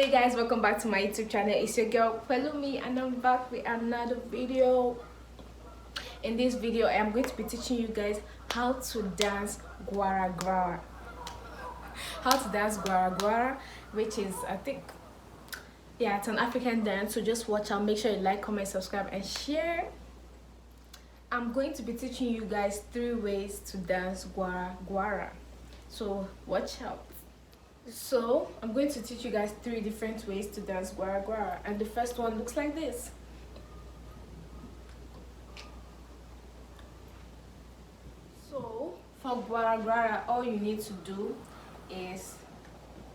Hey guys, welcome back to my YouTube channel. It's your girl Pelumi and I'm back with another video. In this video I am going to be teaching you guys how to dance Gwara Gwara. How to dance Gwara Gwara, which is, I think, yeah, it's an African dance. So just watch out, make sure you like, comment, subscribe and share. I'm going to be teaching you guys 3 ways to dance Gwara Gwara, so watch out. So I'm going to teach you guys 3 different ways to dance Gwara Gwara, and the first one looks like this. So for Gwara Gwara, all you need to do is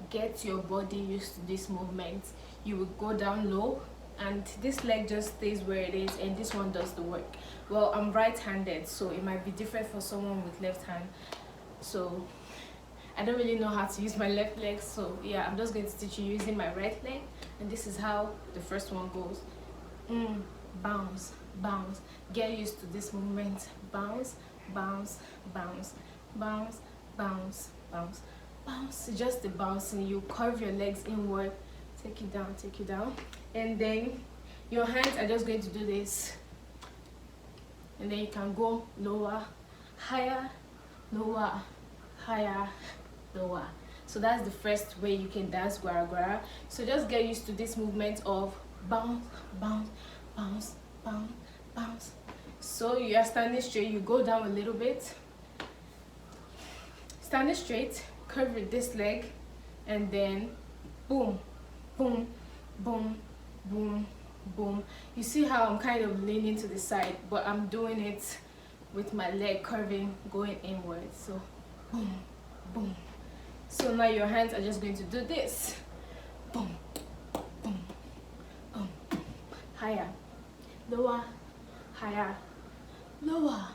get your body used to this movement. You will go down low and this leg just stays where it is and this one does the work. Well, I'm right-handed, so it might be different for someone with left hand. So I don't really know how to use my left leg, so yeah, I'm just going to teach you using my right leg. And this is how the first one goes. Bounce, bounce. Get used to this movement. Bounce, bounce, bounce, bounce, bounce, bounce, bounce. Just the bouncing. You curve your legs inward, take it down, and then your hands are just going to do this. And then you can go lower, higher, lower, higher, lower. So that's the first way you can dance Gwara Gwara. So just get used to this movement of bounce, bounce, bounce, bounce, bounce. So you are standing straight, you go down a little bit, standing straight, curve with this leg, and then boom, boom, boom, boom, boom. You see how I'm kind of leaning to the side, but I'm doing it with my leg curving, going inward. So boom, boom. So now your hands are just going to do this. Boom, boom, boom. Higher, lower, higher, lower.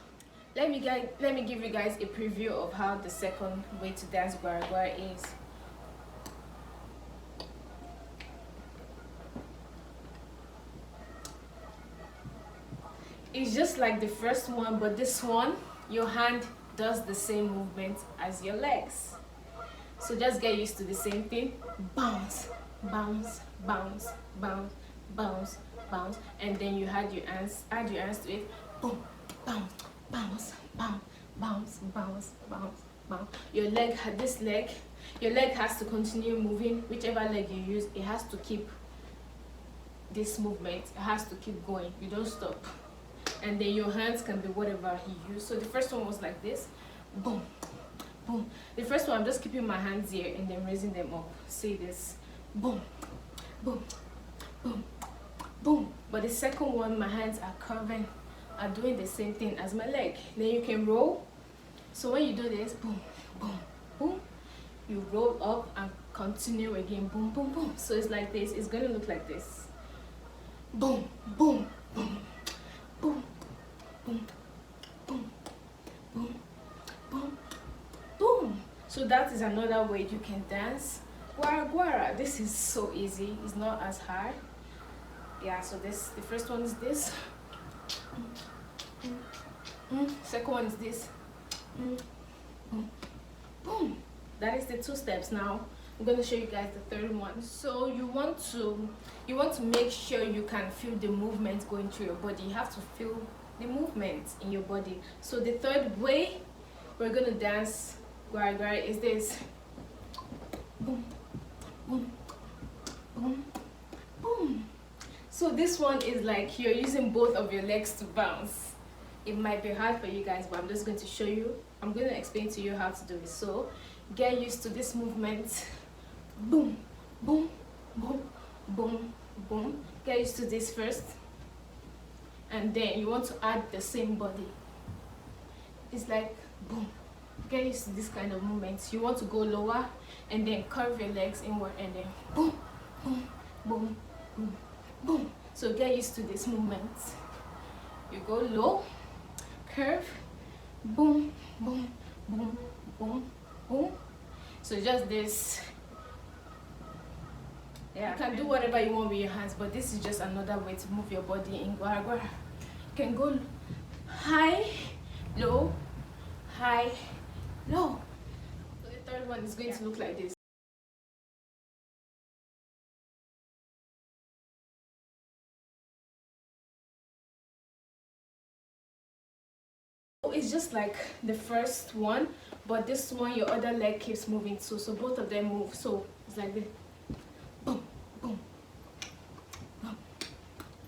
Let me give you guys a preview of how the second way to dance Gwara Gwara is. It's just like the first one, but this one, your hand does the same movement as your legs. So just get used to the same thing. Bounce, bounce, bounce, bounce, bounce, bounce, and then you add your hands to it. Boom, bounce, bounce, bounce, bounce, bounce, bounce, bounce. Your leg has to continue moving. Whichever leg you use, it has to keep this movement. It has to keep going. You don't stop. And then your hands can be whatever you use. So the first one was like this. Boom, boom. The first one, I'm just keeping my hands here and then raising them up. See this. Boom, boom, boom, boom. But the second one, my hands are curving, are doing the same thing as my leg. Then you can roll. So when you do this, boom, boom, boom, you roll up and continue again. Boom, boom, boom. So it's like this. It's going to look like this. Boom, boom, boom, boom, boom, boom, boom, boom, boom. So that is another way you can dance Gwara Gwara. This is so easy. It's not as hard. Yeah, so the first one is this. Second one is this. Boom. That is the 2 steps. Now I'm going to show you guys the third one. So you want to make sure you can feel the movement going through your body. You have to feel the movement in your body. So the third way we're going to dance Gwara Gwara is this. Boom, boom, boom, boom. So this one is like you're using both of your legs to bounce. It might be hard for you guys, but I'm just going to show you. I'm going to explain to you how to do it. So get used to this movement. Boom, boom, boom, boom, boom. Get used to this first, and then you want to add the same body. It's like boom. Get used to this kind of movements. You want to go lower and then curve your legs inward and then boom, boom, boom, boom, boom. So get used to this movement. You go low, curve, boom, boom, boom, boom, boom. So just this. Yeah, you can do whatever you want with your hands, but this is just another way to move your body in Gwara Gwara. You can go high, low, high, low. So the third one is going to look like this. it's just like the first one, but this one your other leg keeps moving too, so both of them move. So it's like this. Boom, boom, boom,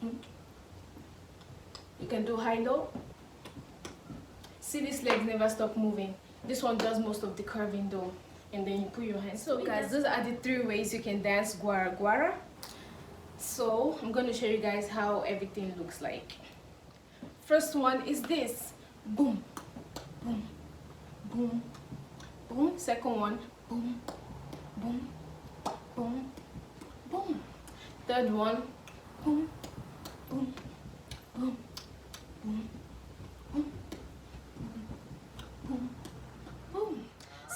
boom. You can do high low. See, this leg never stop moving. This one does most of the curving though, and then you put your hands. So guys, those are the 3 ways you can dance Gwara Gwara. So I'm going to show you guys how everything looks like. First one is this. Boom, boom, boom, boom. Second one, boom, boom, boom, boom. Third one, boom, boom, boom, boom, boom, boom, boom.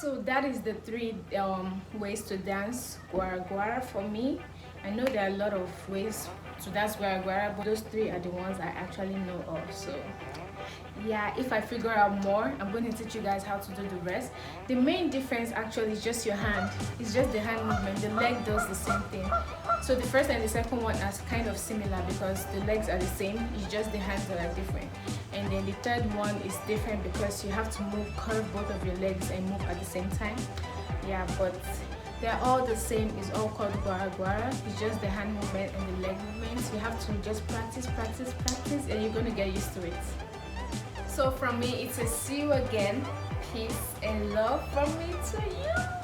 So that is the 3 ways to dance Gwara Gwara for me. I know there are a lot of ways to dance Gwara Gwara, but those 3 are the ones I actually know of. So yeah, if I figure out more, I'm going to teach you guys how to do the rest. The main difference actually is just your hand. It's just the hand movement. The leg does the same thing. So the first and the second one are kind of similar because the legs are the same. It's just the hands that are different. And then the third one is different because you have to curve both of your legs and move at the same time. Yeah, but they're all the same. It's all called Gwara Gwara. It's just the hand movement and the leg movements. You have to just practice, practice, practice, and you're going to get used to it. So from me, it's a see you again. Peace and love from me to you.